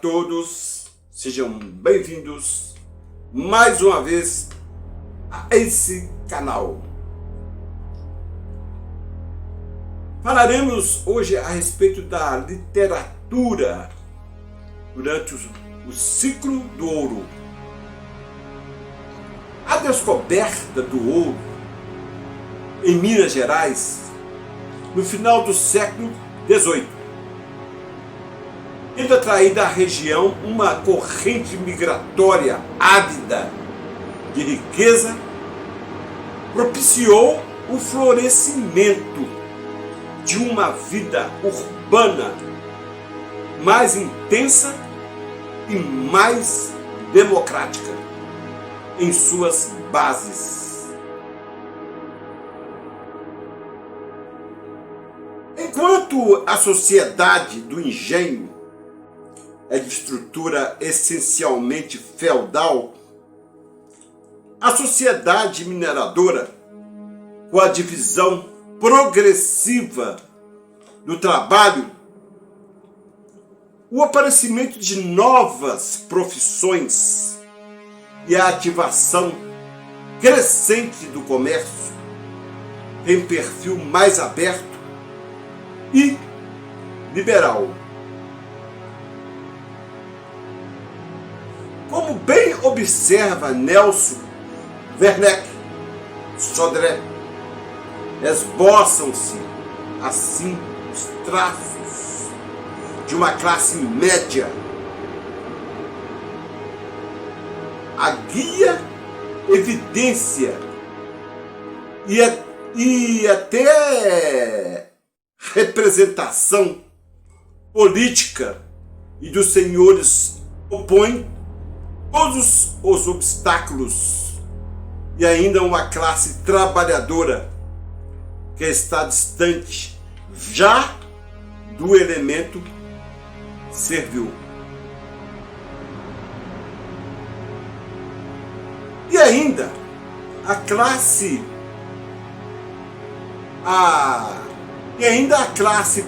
todos, sejam bem-vindos mais uma vez a esse canal. Falaremos hoje a respeito da literatura durante o ciclo do ouro. A descoberta do ouro em Minas Gerais no final do século XVIII, tendo atraído à região uma corrente migratória ávida de riqueza, propiciou o florescimento de uma vida urbana mais intensa e mais democrática em suas bases. Enquanto a sociedade do engenho é de estrutura essencialmente feudal, a sociedade mineradora, com a divisão progressiva do trabalho, o aparecimento de novas profissões e a ativação crescente do comércio, tem perfil mais aberto e liberal. Como bem observa Nelson Werneck Sodré, esboçam-se assim os traços de uma classe média. A guia, evidência e até representação política e dos senhores opõem todos os obstáculos, e ainda uma classe trabalhadora que está distante já do elemento servil. E ainda a classe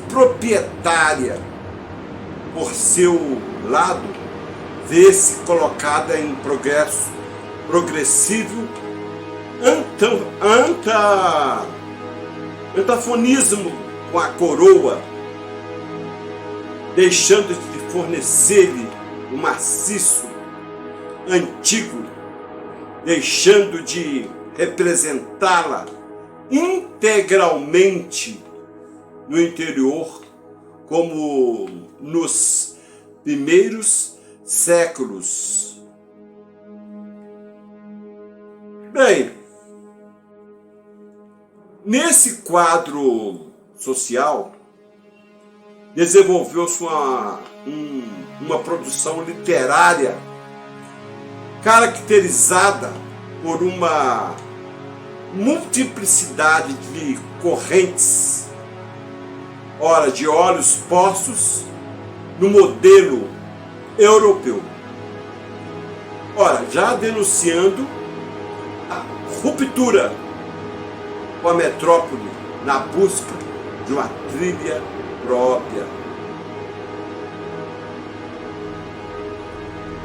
proprietária, por seu lado, vê-se colocada em progresso progressivo, antafonismo com a coroa, deixando de fornecer-lhe o maciço antigo, deixando de representá-la integralmente no interior, como nos primeiros séculos. Bem, nesse quadro social, desenvolveu-se uma produção literária caracterizada por uma multiplicidade de correntes, ora de olhos postos no modelo europeu, ora já denunciando a ruptura com a metrópole na busca de uma trilha própria.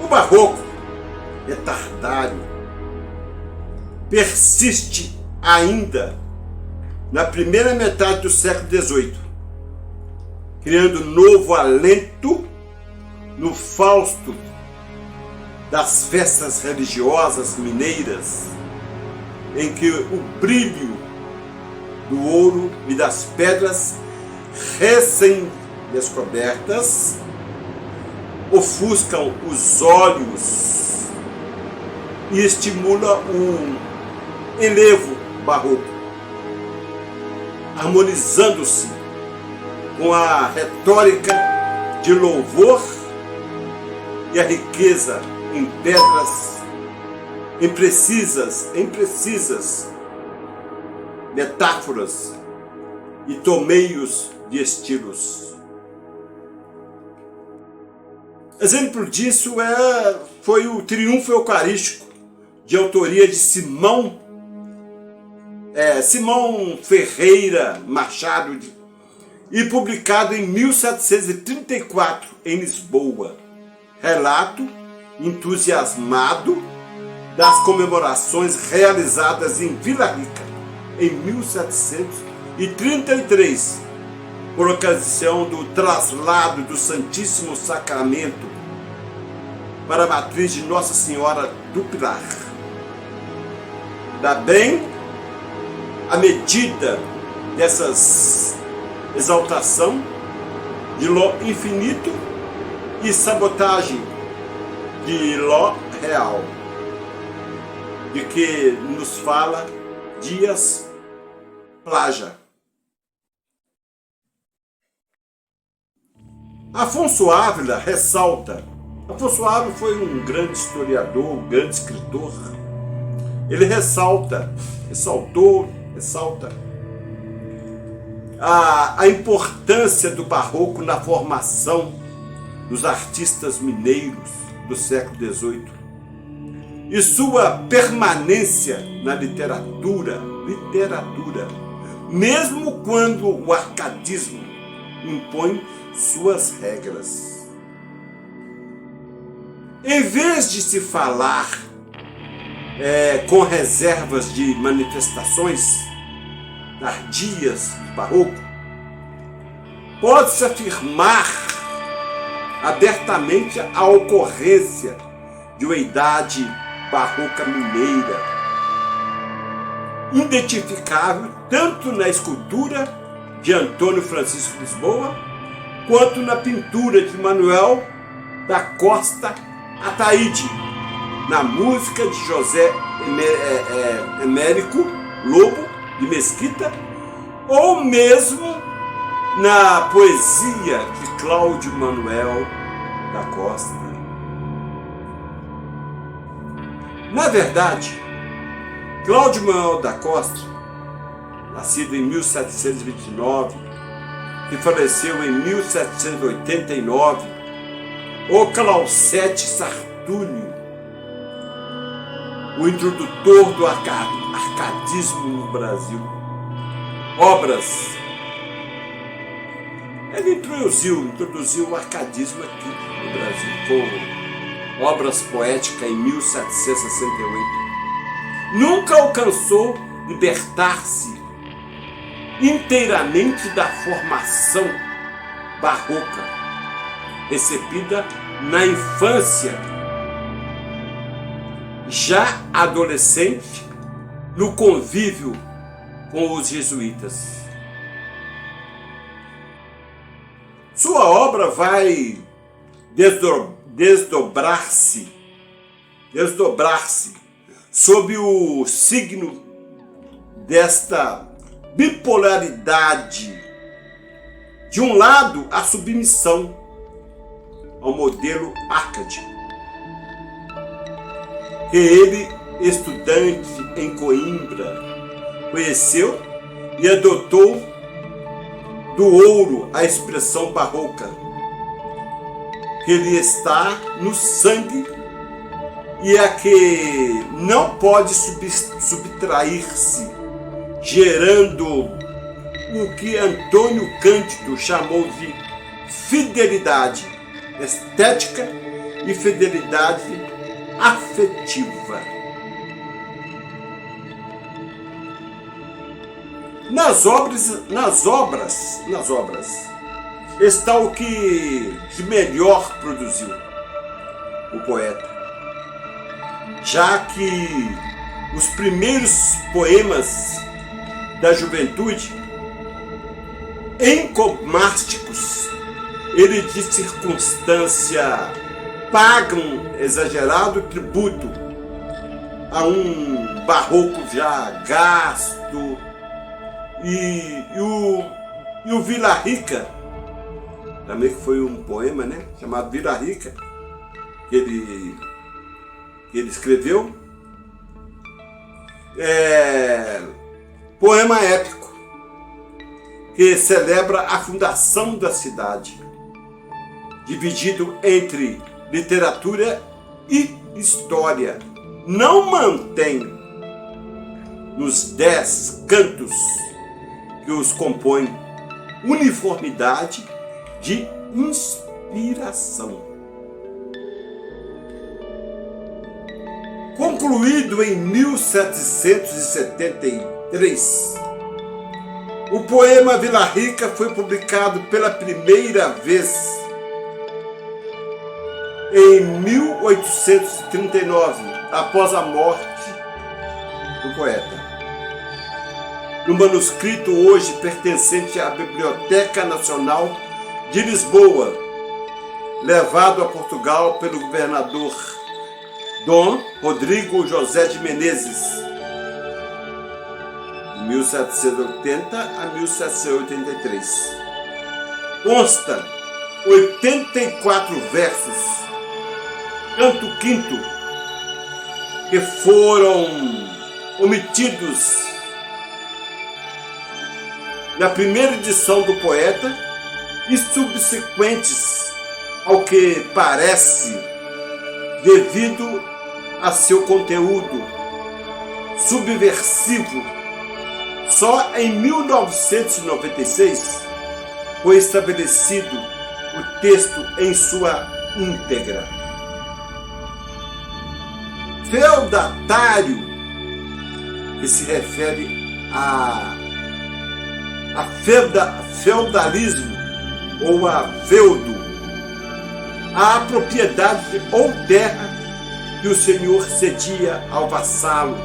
O barroco retardário persiste ainda na primeira metade do século XVIII, criando novo alento no Fausto das festas religiosas mineiras, em que o brilho do ouro e das pedras recém-descobertas ofuscam os olhos e estimula o enlevo barroco, harmonizando-se com a retórica de louvor e a riqueza em pedras, em precisas metáforas e tomeios de estilos. Exemplo disso foi o Triunfo Eucarístico, de autoria de Simão Ferreira Machado, e publicado em 1734 em Lisboa. relato entusiasmado das comemorações realizadas em Vila Rica em 1733, por ocasião do traslado do Santíssimo Sacramento para a matriz de Nossa Senhora do Pilar. Da bem, à medida dessas exaltação de Ló infinito e sabotagem de Ló real, de que nos fala Dias Plaja. Afonso Ávila ressalta. Afonso Ávila foi um grande historiador, um grande escritor. Ele ressalta a importância do barroco na formação dos artistas mineiros do século XVIII e sua permanência na literatura, mesmo quando o arcadismo impõe suas regras. Em vez de se falar com reservas de manifestações tardias do barroco, pode-se afirmar abertamente a ocorrência de uma idade barroca mineira, identificável tanto na escultura de Antônio Francisco Lisboa, quanto na pintura de Manuel da Costa Ataíde, na música de José Américo Lobo de Mesquita, ou mesmo na poesia de Cláudio Manuel da Costa. Na verdade, Cláudio Manuel da Costa, nascido em 1729, que faleceu em 1789, o Clausete Sartúnio, o introdutor do arcadismo no Brasil. Ele introduziu o arcadismo aqui no Brasil, com obras poéticas em 1768. Nunca alcançou libertar-se inteiramente da formação barroca recebida na infância, já adolescente, no convívio com os jesuítas. Sua obra vai desdobrar-se sob o signo desta bipolaridade. De um lado, a submissão ao modelo arcade, que ele, estudante em Coimbra, conheceu e adotou do ouro a expressão barroca, que lhe está no sangue e a que não pode subtrair-se, gerando o que Antônio Cândido chamou de fidelidade estética e fidelidade afetiva. Nas obras está o que de melhor produziu o poeta, já que os primeiros poemas da juventude, encomásticos, ele de circunstância pagam exagerado tributo a um barroco já gasto, e o Vila Rica, também que foi um poema, né, chamado Vila Rica, que ele escreveu, poema épico, que celebra a fundação da cidade, dividido entre literatura e história. Não mantém nos 10 cantos que os compõem uniformidade de inspiração. Concluído em 1773, o poema Vila Rica foi publicado pela primeira vez em 1839, após a morte do poeta. No manuscrito hoje pertencente à Biblioteca Nacional de Lisboa, levado a Portugal pelo governador Dom Rodrigo José de Menezes, de 1780 a 1783. Consta 84 versos, canto quinto, que foram omitidos na primeira edição do poeta e subsequentes, ao que parece, devido a seu conteúdo subversivo. Só em 1996 foi estabelecido o texto em sua íntegra. Feudatário, que se refere a feudalismo ou a feudo, a propriedade ou terra que o senhor cedia ao vassalo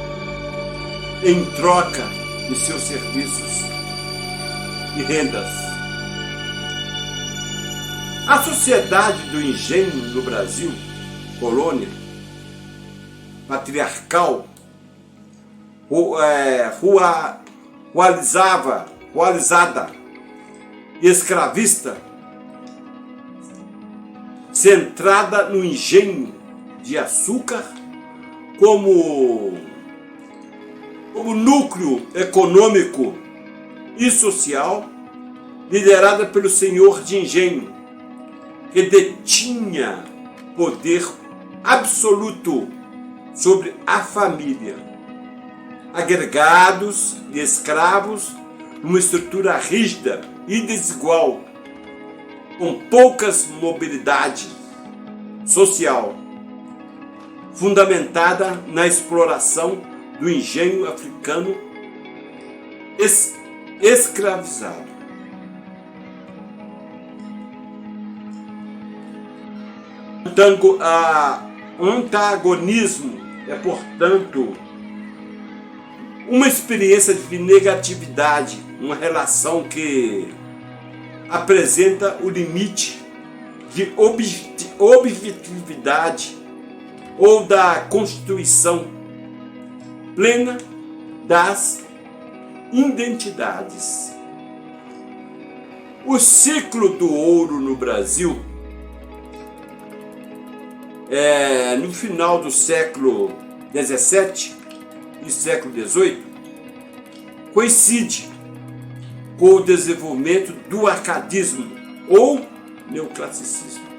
em troca de seus serviços e rendas. A sociedade do engenho no Brasil, colônia patriarcal, rualizada e escravista, centrada no engenho de açúcar como núcleo econômico e social, liderada pelo senhor de engenho, que detinha poder absoluto sobre a família, agregados e escravos numa estrutura rígida e desigual, com poucas mobilidade social, fundamentada na exploração do engenho africano escravizado. O antagonismo é, portanto, uma experiência de negatividade, uma relação que apresenta o limite de objetividade ou da constituição plena das identidades. O ciclo do ouro no Brasil, no final do século XVII e século XVIII, coincide com o desenvolvimento do arcadismo ou neoclassicismo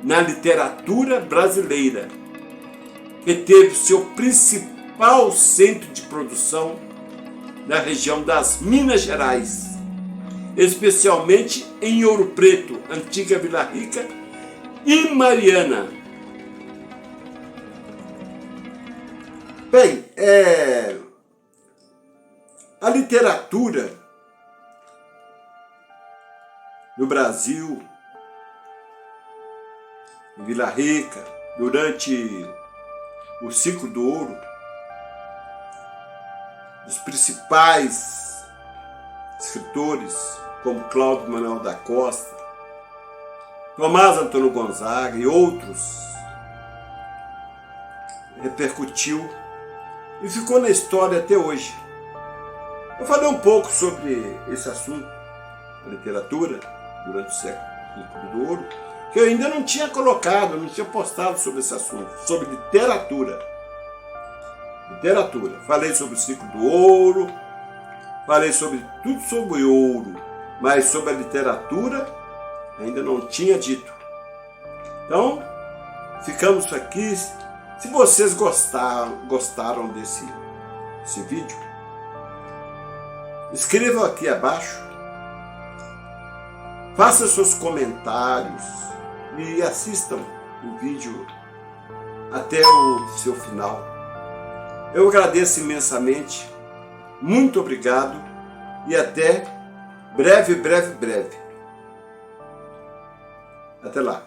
na literatura brasileira, que teve seu principal centro de produção na região das Minas Gerais, especialmente em Ouro Preto, antiga Vila Rica e Mariana. Bem, a literatura no Brasil, em Vila Rica, durante o ciclo do ouro, os principais escritores, como Cláudio Manuel da Costa, Tomás Antônio Gonzaga e outros, repercutiu e ficou na história até hoje. Eu falei um pouco sobre esse assunto, a literatura, durante o século do ouro, que eu ainda não tinha colocado, não tinha postado sobre esse assunto, sobre literatura. Literatura. Falei sobre o ciclo do ouro, falei sobre tudo sobre ouro, mas sobre a literatura ainda não tinha dito. Então, ficamos aqui. Se vocês gostaram desse vídeo, escrevam aqui abaixo, façam seus comentários e assistam o vídeo até o seu final. Eu agradeço imensamente, muito obrigado e até breve. Até lá.